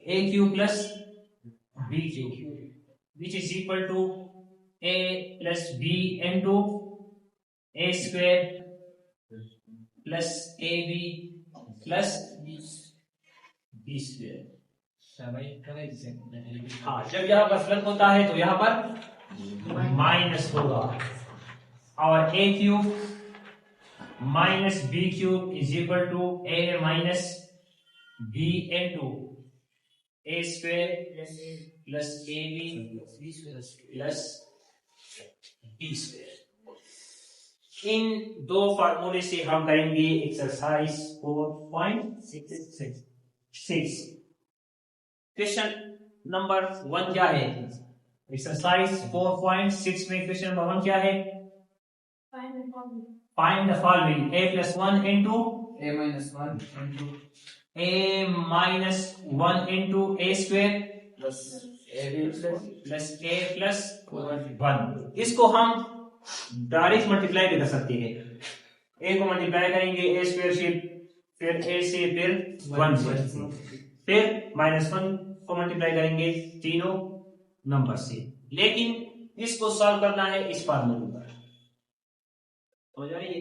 A cube plus b cube which is equal to a plus b into a square plus a b plus b square. हाँ, जब यहाँ पर plus होता है तो यहाँ पर माइनस होगा और a cube minus b cube is equal to a minus b into a square plus a b plus b square. इन दो फार्मूले से हम करेंगे एक्सरसाइज 4.6। क्वेश्चन नंबर 1 क्या है? एक्सरसाइज 4.6 में क्वेश्चन नंबर 1 क्या है? Find the following a plus 1 into a minus 1 into a minus 1 into a square plus plus a plus 1। इसको हम डायरेक्ट मल्टीप्लाई भी कर सकते हैं। a को मल्टीप्लाई करेंगे a स्क्वायर से, फिर a से, फिर 1 से, फिर -1 को मल्टीप्लाई करेंगे तीनों नंबर से। लेकिन इसको सॉल्व करना है इस फार्मूले पर। समझ आ रही है?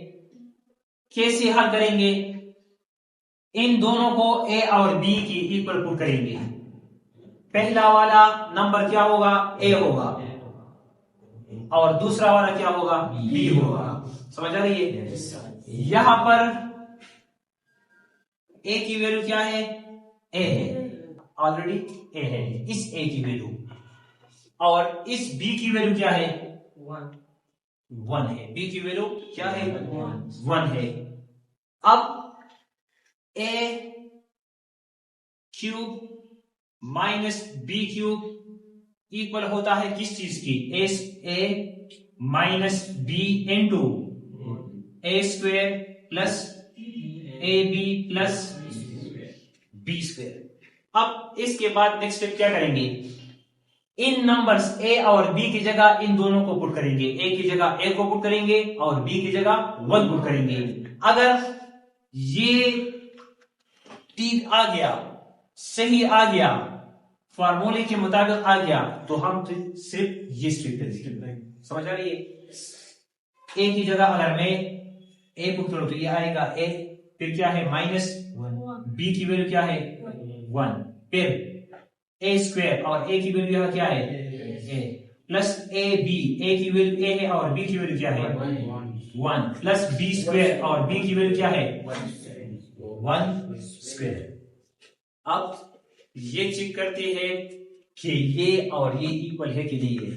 कैसे हल करेंगे? इन दोनों को a और b की इक्वल पुट करेंगे। पहला वाला नंबर क्या होगा? a होगा और दूसरा वाला क्या होगा? b होगा। समझ आ रही है? यहां पर a की वैल्यू क्या है? a है, ऑलरेडी a है इस a की वैल्यू, और इस b की वैल्यू क्या है? 1 है। b की वैल्यू क्या है? 1 है। अब a cube minus b cube equal होता है किस चीज की? a minus b into a square plus a b plus b square. अब इसके बाद नेक्स्ट स्टेप क्या करेंगे? इन नंबर्स a और b की जगह इन दोनों को पुट करेंगे। a की जगह a को पुट करेंगे और b की जगह 1 पुट करेंगे। अगर ये ठीक आ गया, सही आ गया, फार्मूले के मुताबिक आ गया, तो हम सिर्फ ये स्टेप करेंगे। समझ आ रही है? a की जगह अगर मैं a पुट करूं तो ये आएगा a, फिर क्या है? -1। b की वैल्यू क्या है? 1। फिर a स्क्वायर और a की वैल्यू यहाँ क्या है? a plus a b, a की वैल्यू a है और b की वैल्यू क्या है? 1 प्लस b स्क्वायर और b की वैल्यू क्या है? 1 स्क्वायर। अब ये चेक करते हैं कि ये और ये इक्वल है कि नहीं है।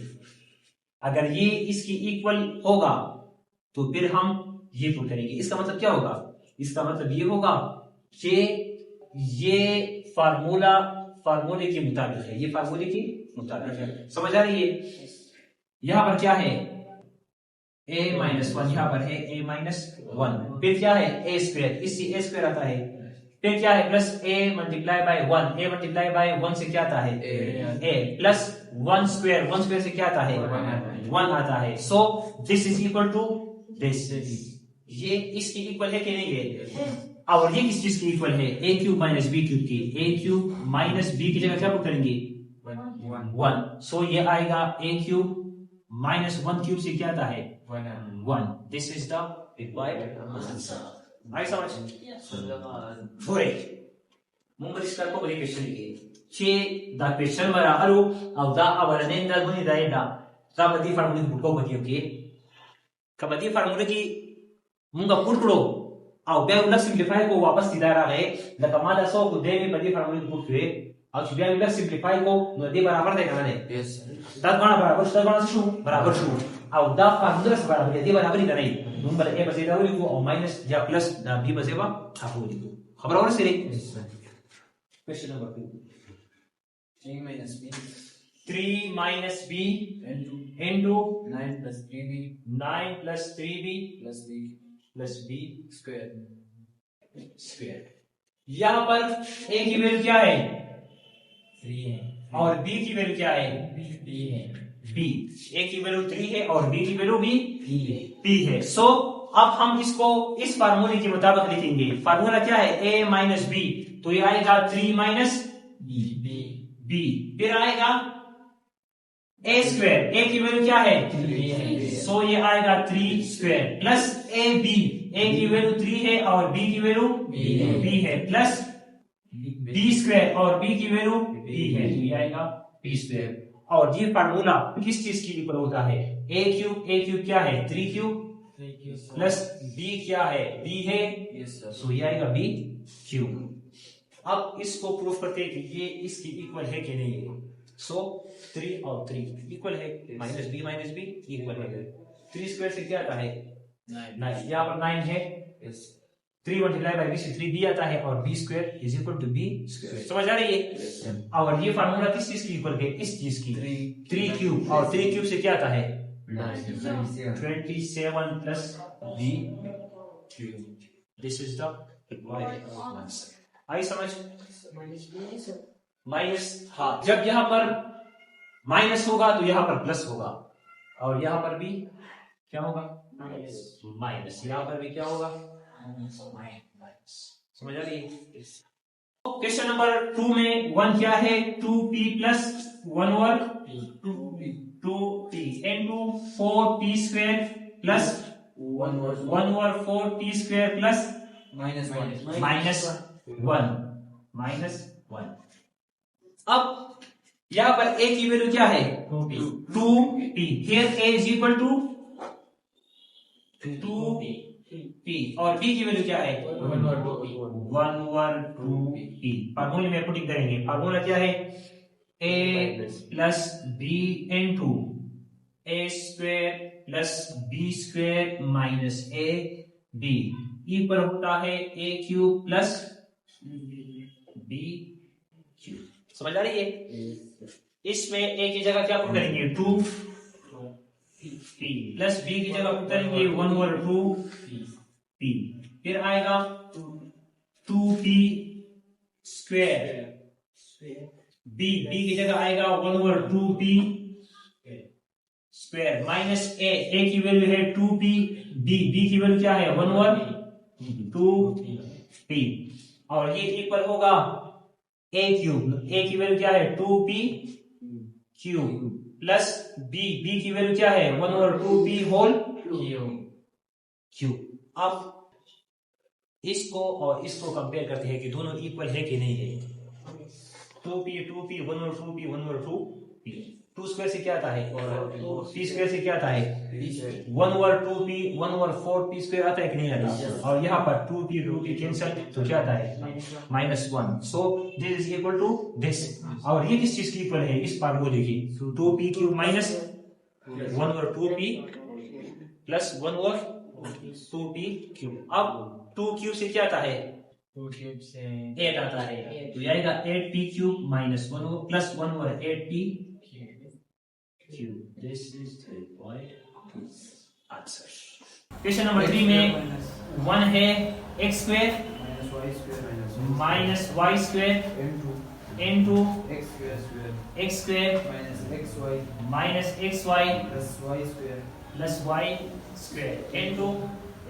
अगर ये इसकी इक्वल होगा तो फिर हम ये पुट करेंगे। इसका मतलब क्या होगा? इसका मतलब ये होगा कि ये फार्मूले के मुताबिक है, ये फार्मूले के मुताबिक है। समझ आ रही है? यहां पर क्या है? a माइनस 1, यहां पर है a माइनस 1, फिर क्या है? a स्क्वायर, इससे a स्क्वायर आता है, फिर क्या है? Plus a multiply by 1, a multiply by 1 से क्या आता है? a प्लस 1 स्क्वायर से क्या आता है? 1 आता है। So this is equal to this. ये इसकी इक्वल है कि नहीं है? और ये किस चीज की इक्वल है? a cube minus b cube की। a क्यूब माइनस बी की जगह क्या पुट करेंगे? 1। सो ये आएगा a क्यूब माइनस 1 क्यूब से क्या आता है? 1। This is the required answer. आई समझ? फॉर ಮುಂಬರಿಸ್ಕರ್ಕ ಬರೀ ಕ್ವೆಶ್ಚನ್ ಗೆ ಚೆ ದ ಕ್ವೆಶ್ಚನ್ ಮರ ಅರು ಅವ್ ದ ಅವರನೆಂದ ಗುನಿ ದಾಯದ ಕಬದಿ ಫಾರ್ಮುಲೆ ಬುಟ್ಕೋ ಬದಿयो के कबड्डी फार्मूले की मुंगा पुटड़ो और ब्याग उलट सिंप्लीफाई को वापस सीधा रहा है द कमादा सो को दे में बदी फार्मूले को पुट हुए और ब्याग उलट सिंप्लीफाई को नदी बराबर देखा ना यस तब गणा शू बराबर शू और द फार्मूला से बराबर यदि बराबर ही नहीं नंबर a बसेगा वो लिखो और माइनस या प्लस b बसेगा आप वो लिखो खबर और से question number 2 3 minus b into 9 plus 3b 9 plus 3b plus b square। यहां पर a की वैल्यू क्या है? 3 है और b की वैल्यू क्या है? b है b। a की वैल्यू 3 है और b की वैल्यू भी p है। सो अब हम इसको इस फार्मूले के मुताबिक लिखेंगे। फार्मूला क्या है? a माइनस b, तो ये आएगा 3 माइनस B B। फिर आएगा a स्क्वायर, a की वैल्यू क्या है 3 सो ये आएगा 3 square plus a b, a की वैल्यू 3 है और b की वैल्यू b है प्लस b स्क्वायर और b की वैल्यू b है, तो ये आएगा b स्क्वायर। और ये फार्मूला किस चीज के ऊपर होता है, a क्यूब क्या है 3 क्यूब प्लस b क्या है b है, सो ये आएगा b क्यूब। अब इसको प्रूफ करते हैं कि ये इसकी इक्वल है कि नहीं है। सो 3 और 3 इक्वल है, माइनस बी इक्वल है। 3 स्क्वायर से क्या आता है 9, यहाँ पर 9 है, 3 मल्टीप्लाई बाय बी से 3 बी आता है और b square is equal to b square. समझ आ रही है। और ये फार्मूला किस चीज की इक्वल है, इस चीज की 3 क्यूब, और 3 क्यूब से क्या आता है 27 plus b cube. This is the answer. आई समझ। माइनस, हाँ, जब यहां पर माइनस होगा तो यहां पर प्लस होगा और यहां पर भी क्या होगा माइनस, यहां पर भी क्या होगा माइनस। समझ आ रही है। क्वेश्चन नंबर 2 में 1 क्या है 2p plus 1 over 2p into 4p square plus 1 over 4p square plus minus 1। अब यहां पर a की वैल्यू क्या है 2p, here a is equal to 2p और b की वैल्यू क्या है 1 ओवर 2p। फार्मूले में पुटिंग करेंगे, फार्मूला क्या है a plus b into a square plus b square minus a b equal होता है a cube plus b cube. समझ आ रही है। इसमें a की जगह क्या पुट करेंगे 2p प्लस b की जगह पुट करेंगे 1 ओवर 2p, फिर आएगा 2p स्क्वायर, b की जगह आएगा 1 over 2p square minus a की वैल्यू है 2p, b की वैल्यू क्या है 1 ओवर 2p और ये इक्वल होगा a क्यूब, a की वैल्यू क्या है 2p क्यूब प्लस b की वैल्यू क्या है 1 ओवर 2p होल क्यूब। अब इसको और इसको कंपेयर करते हैं कि दोनों इक्वल है कि नहीं है। 2p 1 over 2p 1 over 2p, 2 square से क्या आता है p स्क्वायर से क्या आता है 1 over 2p 1 over 4p square आता है कि नहीं आता। और यहाँ पर 2p कैंसिल तो क्या आता है -1, so this is equal to this. और ये किस चीज की इक्वल है इस फार्मूले की 2p cube minus 1 over 2p plus 1 over 2p cube. अब 2 क्यूब से क्या आता है 2 क्यूब से 8 आता है, तो आएगा 8p cube minus 1 plus 1 over 8p cube. This is the point answer. Question number 3 में 1 है x square minus y square into x square minus xy plus y square into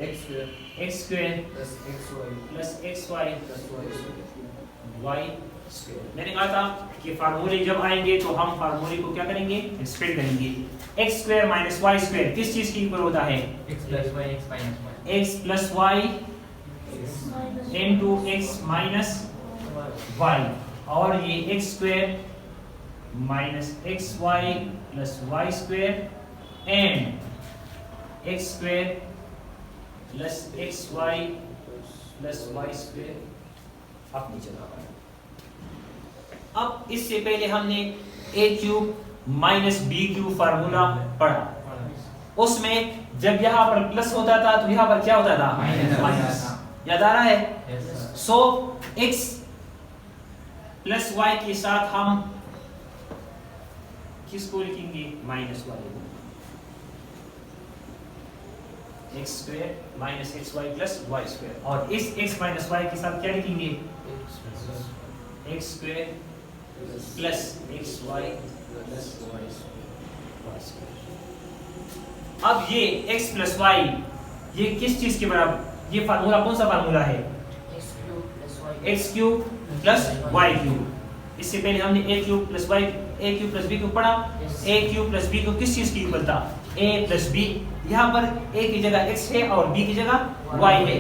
x square plus xy y square. मैंने कहा था कि फार्मूले जब आएंगे तो हम फार्मूले को क्या करेंगे एक्सपेंड करेंगे। x square minus y square किस चीज की इक्वल होता है x plus y into x minus y, और ये x square minus xy plus y square and x square plus xy plus y square अपनी जगह पर। अब इससे पहले हमने a cube minus b cube formula पढ़ा, उसमें जब यहाँ पर प्लस होता था तो यहाँ पर क्या होता था माइनस, याद आ रहा है। सो x प्लस y के साथ हम किसको लिखेंगे माइनस वाले को, x square minus xy plus y square, और इस x माइनस y के साथ क्या लिखेंगे x square plus xy plus y square. अब ये x प्लस y ये किस चीज के बराबर, ये फार्मूला कौन सा फार्मूला है x cube plus y cube. इससे पहले हमने ए क्यूब प्लस बी क्यूब पढ़ा। ए क्यूब प्लस बी क्यूब किस चीज की इक्वल था? ए प्लस बी। यहाँ पर ए की जगह x है और b की जगह y है,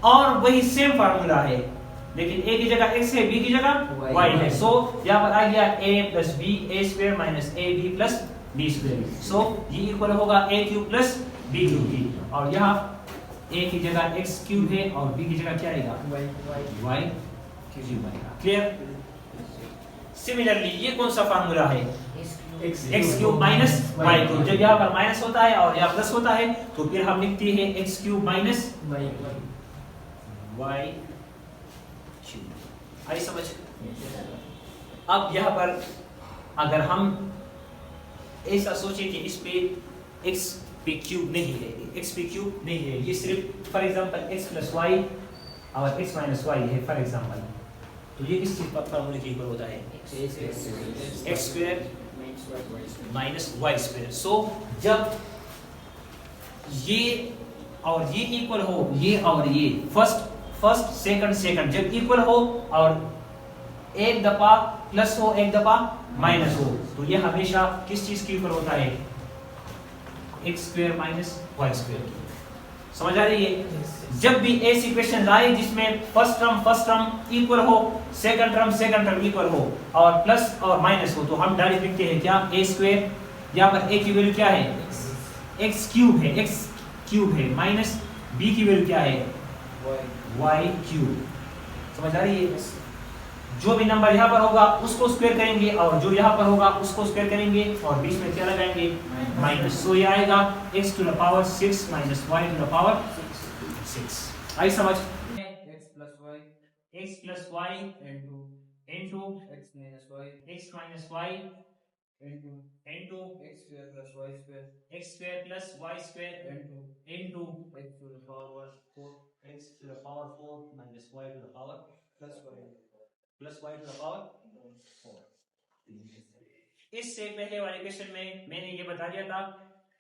और वही सेम फार्मूला है, लेकिन a की जगह x है, b की जगह y है। सो यहाँ पर आ गया a plus b a square minus a b plus b square. So ये इक्वल होगा a cube plus b cube की, और यहाँ a की जगह x क्यूब है और b की जगह क्या आएगा? y क्यूब आएगा। क्लियर? सिमिलरली ये कौन सा फार्मूला है? x cube minus y cube. जब यहाँ पर माइनस होता है और यहाँ प्लस होता है तो फिर हम लिखते हैं x cube minus y cube. आई समझ? अब यहाँ पर अगर हम ऐसा सोचे कि इस पे x पे क्यूब नहीं है, x पे क्यूब नहीं है, ये सिर्फ for example x plus y और x माइनस वाई है फॉर एग्जांपल, तो ये किस चीज पर फार्मूले के ऊपर होता है? x square minus y square. So जब ये और ये इक्वल हो, ये और ये फर्स्ट सेकंड जब इक्वल हो और एक दफा प्लस हो एक दफा माइनस हो, तो ये हमेशा किस चीज के ऊपर होता है? X square minus y square. समझ आ रही है? जब भी ऐसी इक्वेशन आए जिसमें फर्स्ट टर्म इक्वल हो, सेकंड टर्म इक्वल हो और प्लस और माइनस हो, तो हम डायरेक्ट लिखते हैं क्या? A square. यहाँ पर ए की वैल्यू क्या है? एक्स क्यूब है माइनस बी की वैल्यू क्या है? Y cube. समझ आ रही है? जो भी नंबर यहाँ पर होगा उसको स्क्वायर करेंगे और जो यहाँ पर होगा उसको स्क्वायर करेंगे और बीच में क्या लगाएंगे? माइनस। सो ये आएगा x to the power 6 minus y to the power 6। आई समझ? x plus y into x minus y into x square plus y square into x to the power 4 minus y to the power plus y to the power 4। इससे पहले वाले question में मैंने ये बता दिया था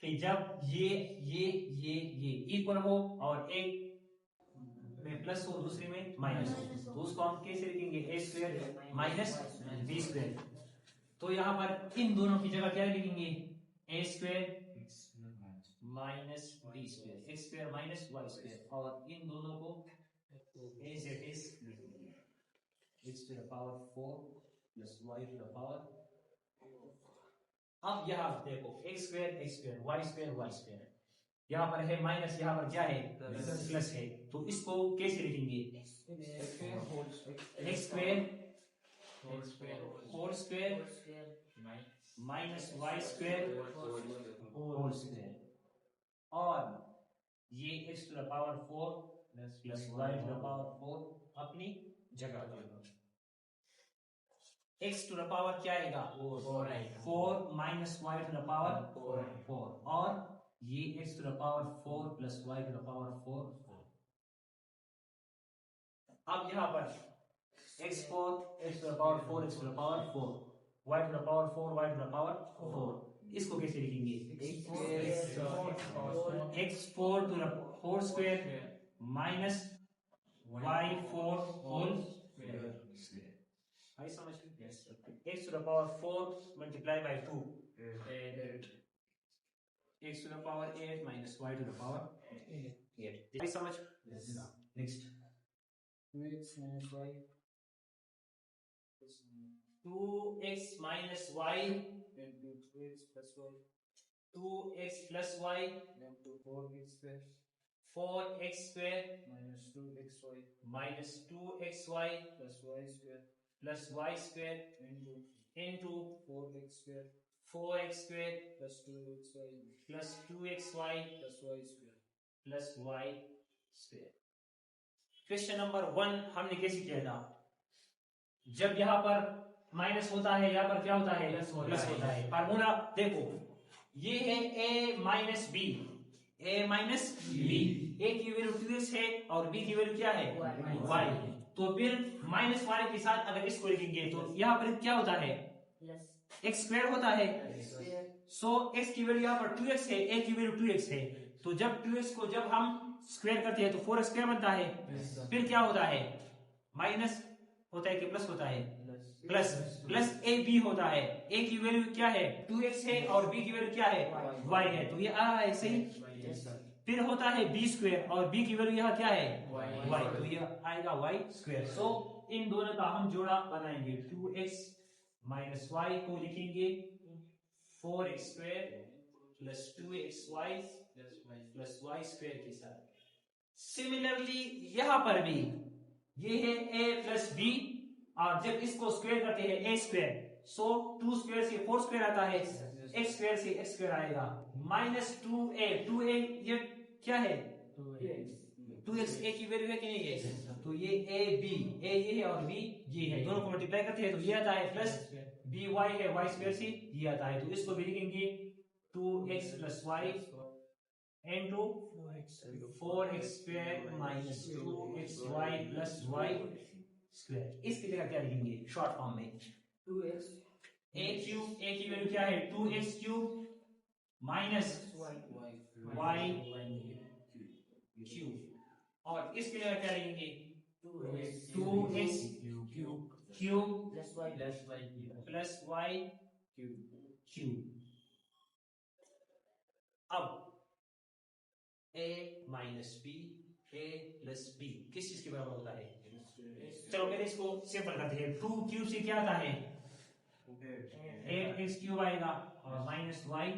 कि जब ये इक्वल हो और एक में प्लस हो दूसरे में माइनस हो, तो उसको हम कैसे लिखेंगे? A square minus b square. तो यहाँ पर इन दोनों की जगह क्या लिखेंगे? A square minus b square, x square minus y square, और इन दोनों को एज इट इज लिखेंगे, x to the power 4 plus y to the power. अब यहाँ देखो एक्स स्क्वायर वाई स्क्वायर, यहाँ पर है माइनस, यहाँ पर क्या है? प्लस है। तो इसको कैसे लिखेंगे? X square whole square minus y square whole square, और ये x to the power 4 plus y to the power 4 अपनी जगह पर। x टू द पावर क्या आएगा? 4 minus y to the power 4, और ये x to the power 4 plus y to the power 4। अब यहाँ पर x to the power 4 x to the power 4 y to the power 4 y to the power 4, इसको कैसे लिखेंगे? x4 to the 4 square minus y4 whole square. आई समझ? x to the power 4 multiply by 2, x to the power 8 minus y to the power 8। आई समझ? Next 2x minus y 2x plus y 4x square minus 2xy plus y square into 4x square plus 2xy plus y square। Question number 1 हमने कैसे किया था? जब यहाँ पर minus होता है, यहाँ पर क्या होता है? प्लस होता है। फार्मूला देखो, ये है a minus b, a minus b, a की वैल्यू 2x है और b की वैल्यू क्या है? y। तो फिर माइनस वाले के साथ अगर इसको लिखेंगे तो यहाँ पर क्या होता है? x स्क्वायर होता है। सो x की वैल्यू यहाँ पर 2x है, a की वैल्यू 2x है, तो जब 2x को जब हम स्क्वायर करते हैं तो 4x स्क्वायर बनता है। फिर क्या होता है? माइनस होता है कि प्लस होता है? प्लस प्लस ए बी होता है। ए की वैल्यू क्या है? 2x है और बी की वैल्यू क्या है? y है। तो ये आ रहा है सही। फिर होता है बी स्क्वायर और बी की वैल्यू यहाँ क्या है? y। तो ये आएगा y स्क्वायर। सो इन दोनों का हम जोड़ा बनाएंगे। 2x माइनस y को लिखेंगे 4x square plus 2xy plus y square के साथ। सिमिलरली यहां पर भी ये है a प्लस बी और जब इसको स्क्वायर करते हैं a स्क्वायर, सो 2 स्क्वायर से 4 स्क्वायर आता है, x स्क्वायर से x स्क्वायर आएगा माइनस 2a ये क्या है? 2x a की वैल्यू है कि नहीं है? तो ये a ये है और b ये है, दोनों को मल्टीप्लाई करते हैं तो ये आता है प्लस by है y स्क्वायर से ये आता है। तो इसको भी लिखेंगे 2x plus y into 4x square minus 2xy plus y square. इसकी जगह क्या लिखेंगे शॉर्ट फॉर्म में? 2x a क्यूब, a की वैल्यू क्या है? 2x cube minus y cube और इसकी जगह क्या लिखेंगे? 2x cube plus y cube. अब a minus b a plus b किस चीज के बराबर होता है? चलो पहले इसको सिंपल करते हैं। 2 क्यूब से क्या आता है? 8x क्यूब आएगा और माइनस y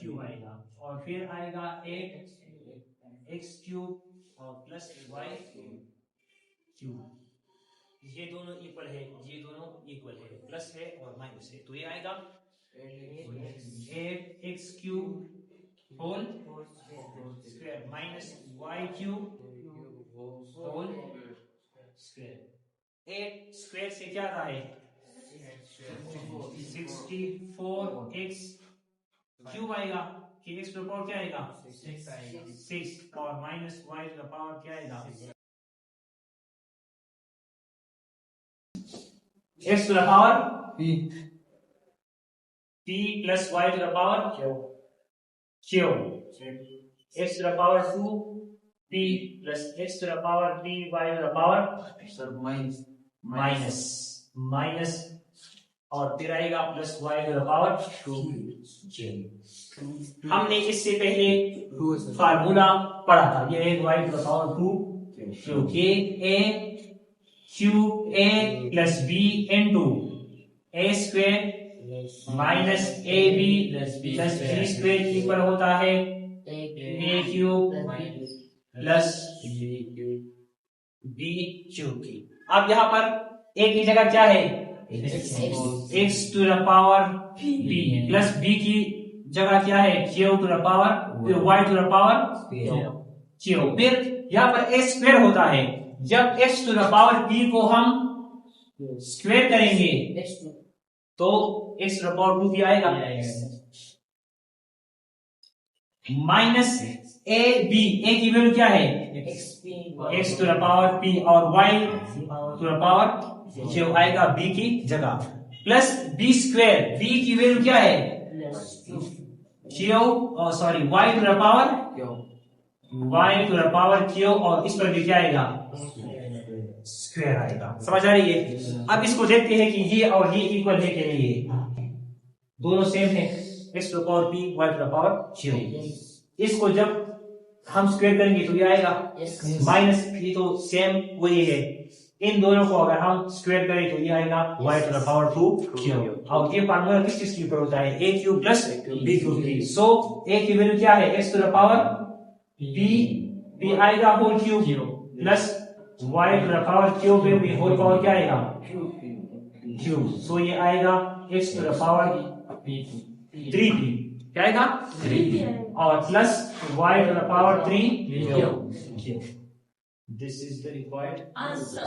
क्यूब आएगा और फिर आएगा 8x क्यूब और प्लस y क्यूब। ये दोनों इक्वल है, ये दोनों इक्वल है, प्लस है और माइनस है। तो ये आएगा 8x cube whole square minus y cube whole square. 8 square से क्या आता है? 64x क्यूब आएगा कि x टू पावर क्या आएगा? 6 और माइनस y टू पावर क्या आएगा? x to power p plus y to power q x to power 2 p plus x to power p y to power minus और फिर आएगा प्लस y टू पावर 2। हमने इससे पहले फार्मूला पढ़ा था, ये है y टू पावर 2 क्योंकि a cube a plus b into a square minus a b plus b square equal होता है a cube plus b cube की। अब यहाँ पर ए की जगह क्या है? x to the power b plus b की जगह क्या है? q टू द पावर फिर y to the power q। फिर यहाँ पर a स्क्वायर होता है, जब x to the power p को हम स्क्वायर करेंगे तो x टू द पावर 2 भी आएगा माइनस ए बी। ए की वैल्यू क्या है? x to the power p और y टू द पावर जो आएगा b की जगह प्लस b स्क्वायर। b की वैल्यू क्या है? y to the power q और इस पर भी क्या आएगा? स्क्वायर आएगा। समझ आ रही है? अब इसको देखते हैं कि ये और ये इक्वल है कि नहीं है। दोनों सेम है, x to the power p y to the power q। इसको जब हम स्क्वायर करेंगे तो ये आएगा माइनस, ये तो सेम वही है। इन दोनों को अगर हम स्क्वायर करें तो ये आएगा y टू द पावर 2 अब ये फार्मूला किस चीज के ऊपर होता है? a cube plus b cube की। सो a की वैल्यू क्या है? x to the power b आएगा whole cube plus y to the power cube में भी होल पावर क्या आएगा? क्यूब। सो ये आएगा x to the power 3p क्या आएगा? 3 और plus y to the power 3 cube. This is the required answer.